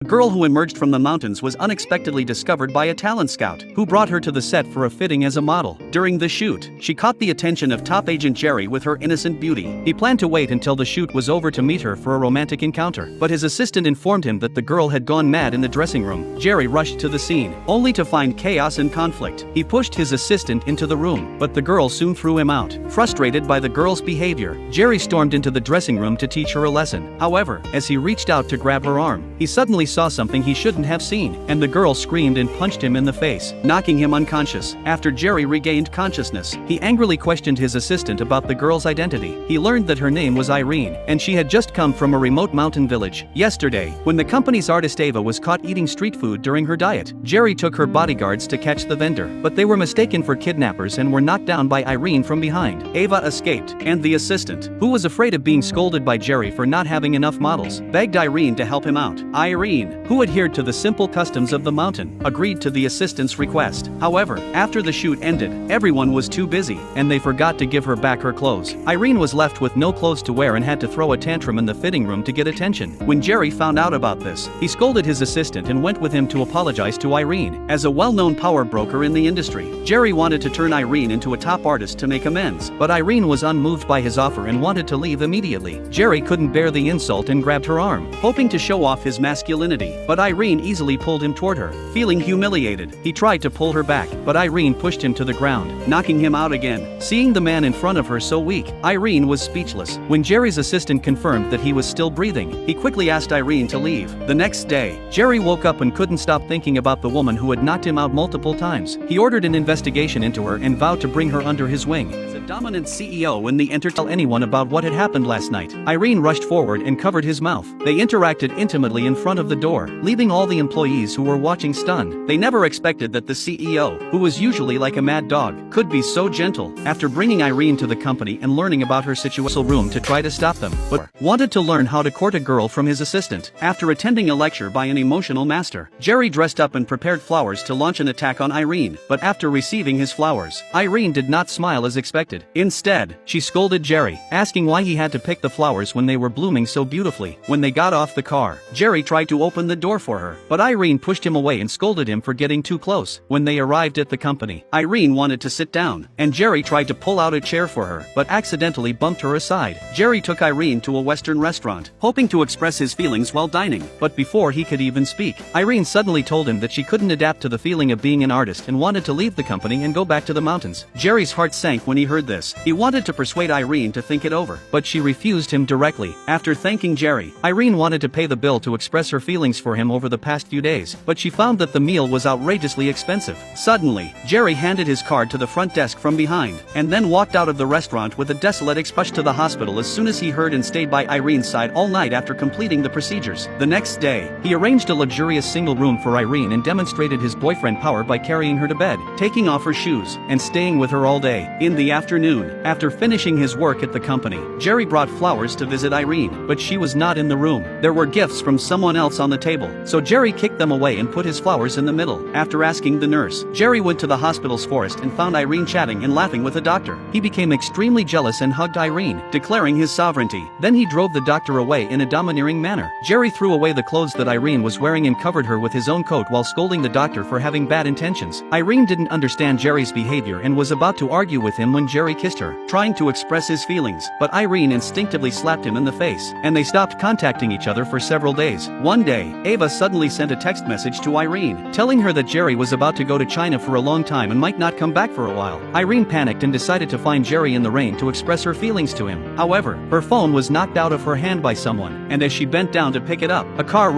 A girl who emerged from the mountains was unexpectedly discovered by a talent scout, who brought her to the set for a fitting as a model. During the shoot, she caught the attention of top agent Jerry with her innocent beauty. He planned to wait until the shoot was over to meet her for a romantic encounter, but his assistant informed him that the girl had gone mad in the dressing room. Jerry rushed to the scene, only to find chaos and conflict. He pushed his assistant into the room, but the girl soon threw him out. Frustrated by the girl's behavior, Jerry stormed into the dressing room to teach her a lesson. However, as he reached out to grab her arm, he suddenly saw something he shouldn't have seen, and the girl screamed and punched him in the face, knocking him unconscious. After Jerry regained consciousness, he angrily questioned his assistant about the girl's identity. He learned that her name was Irene, and she had just come from a remote mountain village. Yesterday, when the company's artist Ava was caught eating street food during her diet, Jerry took her bodyguards to catch the vendor, but they were mistaken for kidnappers and were knocked down by Irene from behind. Ava escaped, and the assistant, who was afraid of being scolded by Jerry for not having enough models, begged Irene to help him out. Irene, who adhered to the simple customs of the mountain, agreed to the assistant's request. However, after the shoot ended, everyone was too busy, and they forgot to give her back her clothes. Irene was left with no clothes to wear and had to throw a tantrum in the fitting room to get attention. When Jerry found out about this, he scolded his assistant and went with him to apologize to Irene. As a well-known power broker in the industry, Jerry wanted to turn Irene into a top artist to make amends, but Irene was unmoved by his offer and wanted to leave immediately. Jerry couldn't bear the insult and grabbed her arm, hoping to show off his masculinity, but Irene easily pulled him toward her. Feeling humiliated, he tried to pull her back, but Irene pushed him to the ground, knocking him out again. Seeing the man in front of her so weak, Irene was speechless. When Jerry's assistant confirmed that he was still breathing, he quickly asked Irene to leave. The next day, Jerry woke up and couldn't stop thinking about the woman who had knocked him out multiple times. He ordered an investigation into her and vowed to bring her under his wing. As a dominant CEO in the tell anyone about what had happened last night. Irene rushed forward and covered his mouth. They interacted intimately in front of the door, leaving all the employees who were watching stunned. They never expected that the CEO, who was usually like a mad dog, could be so gentle. After bringing Irene to the company and learning about her situation room to try to stop them, but wanted to learn how to court a girl from his assistant. After attending a lecture by an emotional master, Jerry dressed up and prepared flowers to launch an attack on Irene, but after receiving his flowers, Irene did not smile as expected. Instead, she scolded Jerry, asking why he had to pick the flowers when they were blooming so beautifully. When they got off the car, Jerry tried to open the door for her, but Irene pushed him away and scolded him for getting too close. When they arrived at the company, Irene wanted to sit down, and Jerry tried to pull out a chair for her, but accidentally bumped her aside. Jerry took Irene to a Western restaurant, hoping to express his feelings while dining, but before he could even speak, Irene suddenly told him that she couldn't adapt to the feeling of being an artist and wanted to leave the company and go back to the mountains. Jerry's heart sank when he heard this. He wanted to persuade Irene to think it over, but she refused him directly. After thanking Jerry, Irene wanted to pay the bill to express her feelings for him over the past few days, but she found that the meal was outrageously expensive. Suddenly, Jerry handed his card to the front desk from behind, and then walked out of the restaurant with a desolate expression. To the hospital as soon as he heard and stayed by Irene's side all night after completing the procedures. The next day, he arranged a luxurious single room for Irene and demonstrated his boyfriend power by carrying her to bed, taking off her shoes, and staying with her all day. In the afternoon, after finishing his work at the company, Jerry brought flowers to visit Irene, but she was not in the room. There were gifts from someone else on the table, so Jerry kicked them away and put his flowers in the middle. After asking the nurse, Jerry went to the hospital's forest and found Irene chatting and laughing with a doctor. He became extremely jealous and hugged Irene, declaring his sovereignty. Then he drove the doctor away in a domineering manner. Jerry threw away the clothes that Irene was wearing and covered her with his own coat while scolding the doctor for having bad intentions. Irene didn't understand Jerry's behavior and was about to argue with him when Jerry kissed her, trying to express his feelings, but Irene instinctively slapped him in the face, and they stopped contacting each other for several days. One day, Ava suddenly sent a text message to Irene, telling her that Jerry was about to go to China for a long time and might not come back for a while. Irene panicked and decided to find Jerry in the rain to express her feelings to him. However, her phone was knocked out of her hand by someone, and as she bent down to pick it up, a car